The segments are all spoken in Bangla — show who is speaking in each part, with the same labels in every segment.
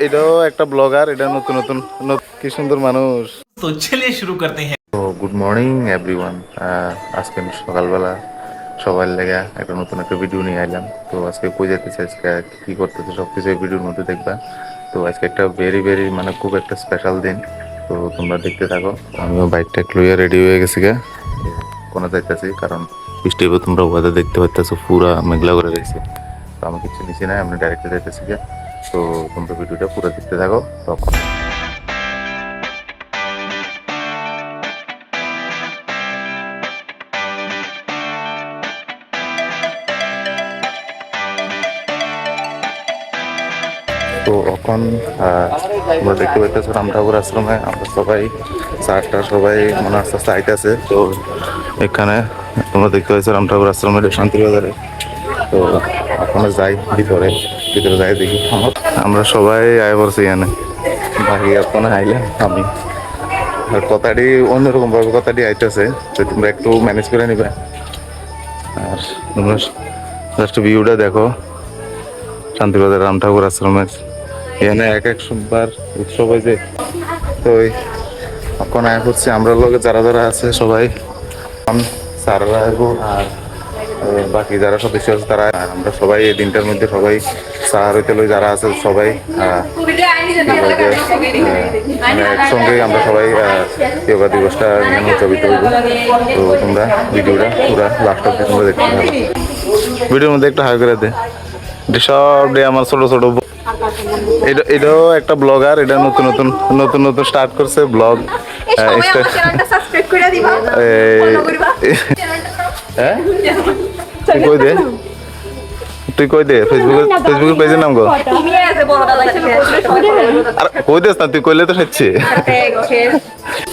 Speaker 1: এটাও একটা ব্লগার, এটা নতুন নতুন কি সুন্দর মানুষ।
Speaker 2: তো চলিए শুরু করতে हैं।
Speaker 1: তো গুড মর্নিং এভরিওয়ান। আজকে আমি সকালবেলা সবার লেগে একটা নতুন একটা ভিডিও নিয়ে আইলাম। তো আজকে কই যেতেছে, আজকে কী করতেছে সব কিছু এই ভিডিওর মধ্যে দেখবা। তো আজকে একটা ভেরি ভেরি মানে খুব একটা স্পেশাল দিন। তো তোমরা দেখতে থাকো। আমিও বাইকটা ক্লিয়ার রেডি হয়ে গেছি গা, কোনো যাইতেছি কারণ বৃষ্টি হবে, তোমরা ওয়েদার দেখতে পাচ্তেছো পুরা মেঘলা করে রয়েছে। তো আমি কিছু নিচ্ছি না, আমি ডাইরেক্টলি যাইতেছি গা। তো তোমরা ভিডিওটা পুরো দেখতে থাকো তখন। তো এখন আমরা দেখতে পাইতেছি রামঠাকুর আশ্রমে আমরা সবাই স্যারটা সবাই মনে আস্তে আস্তে আইতেছে। তো এখানে তোমরা দেখতে পাচ্ছ রামঠাকুর আশ্রমের শান্তিবাজারে। তো ওখানে যাই ভিতরে যাই দেখি আমরা সবাই আয় পড়ছি এখানে, বাকি ওখানে আইলাম আমি আর কথাটি অন্যরকম ভাবে কথাটি আইতেছে। তো তোমরা একটু ম্যানেজ করে নিবে। আর তোমরা জাস্ট ভিউটা দেখো শান্তিবাজার রামঠাকুর আশ্রমের। এখানে এক এক সোমবার উৎসব হয়েছে। তো এখন আয় করছি আমরা লোকে যারা যারা আছে সবাই, স্যাররা আসবো আর বাকি যারা সদস্য আছে তারা, আমরা সবাই এই দিনটার মধ্যে সবাই স্যার হইতে যারা আছে সবাই মানে একসঙ্গে আমরা সবাই যোগা দিবসটা এখানে উদযাপিত হইব। তো তোমরা ভিডিওটা পুরা লাস্ট অব্দি তোমরা দেখতে পাবো। ভিডিওর মধ্যে একটা হাই করে দে, সব ডে আমার ছোট ছোট। এটাও একটা ব্লগার, এটা নতুন নতুন নতুন নতুন স্টার্ট করছে ব্লগ। হ্যাঁ তুই কই দে ফেসবুকের পেজের নাম গো, আর কই দেস না তুই, কইলে তো হচ্ছে।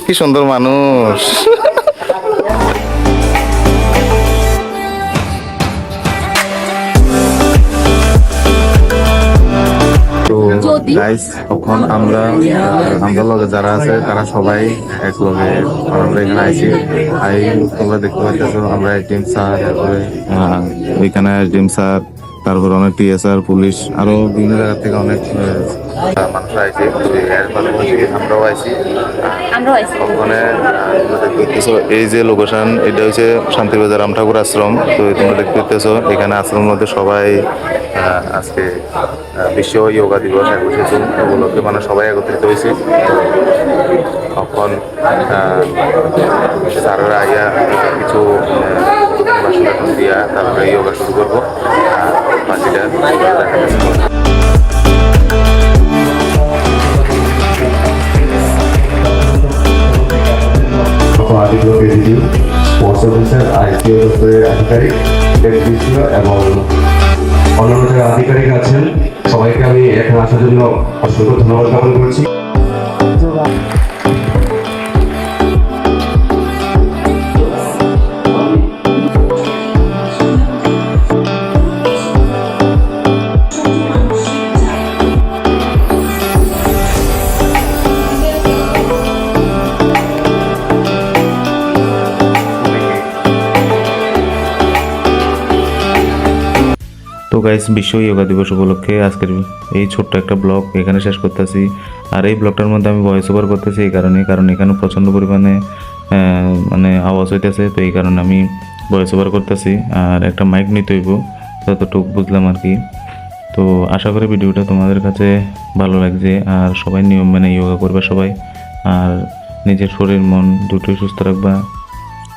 Speaker 1: কি সুন্দর মানুষ। গাইস এখন আমরা লগে যারা আছে তারা সবাই এক লগে আমরা এখানে আইছি। তোমরা দেখতে পাচ্ছ আমরা টিম স্যার, তারপরে এখানে টিম স্যার, তারপরে অনেক টিএসআর পুলিশ আরো বিভিন্ন জায়গা থেকে অনেক মানুষ আইছে। এর পাশাপাশি আমরাও আইছি। ওখানে এই যে লোকেশন, এটা হচ্ছে শান্তিবাজার রামঠাকুর আশ্রম। তো তোমরা দেখতে পাচ্ছ এখানে আশ্রমের মধ্যে সবাই আজকে বিশ্ব যোগা দিবস 21শে জুন উপলক্ষে মানে সবাই একত্রিত হয়েছে। এখন স্যাররা আইয়া কিছু ভাষণ দিয়া তারপরে যোগা শুরু করবো। বাকিটা দেখা যাচ্ছে।
Speaker 3: আধিকারিক এবং অন্যান্য যারা আধিকারিক আছেন সবাইকে আমি এখানে আসার জন্য অসংখ্য ধন্যবাদ জ্ঞাপন করছি।
Speaker 1: তো গাইস, বিশ্ব যোগা দিবস উপলক্ষে আজকের এই ছোট্ট একটা ব্লগ এখানে শেষ করতেছি। আর এই ব্লগটার মধ্যে আমি ভয়েস ওভার করতেছি এই কারণে, এখানে প্রচণ্ড পরিমাণে মানে আওয়াজ হইতেছে। তো এই কারণে আমি ভয়েস ওভার করতেছি। আর একটা মাইক নিতে হইব, ততটুকু বুঝলাম আর কি। তো আশা করি ভিডিওটা তোমাদের কাছে ভালো লাগছে। আর সবাই নিয়ম মেনে যোগা করবে সবাই, আর নিজের শরীর মন দুটোই সুস্থ রাখবা।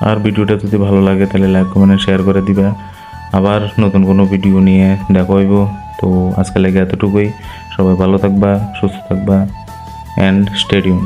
Speaker 1: আর ভিডিওটা যদি ভালো লাগে তাহলে লাইক কমেন্ট শেয়ার করে দিবা। আবার নতুন কোনো ভিডিও নিয়ে দেখা হইব। তো আজকে লেগে এতটুকুই। সবাই ভালো থাকবা, সুস্থ থাকবা, অ্যান্ড স্টে টিউন।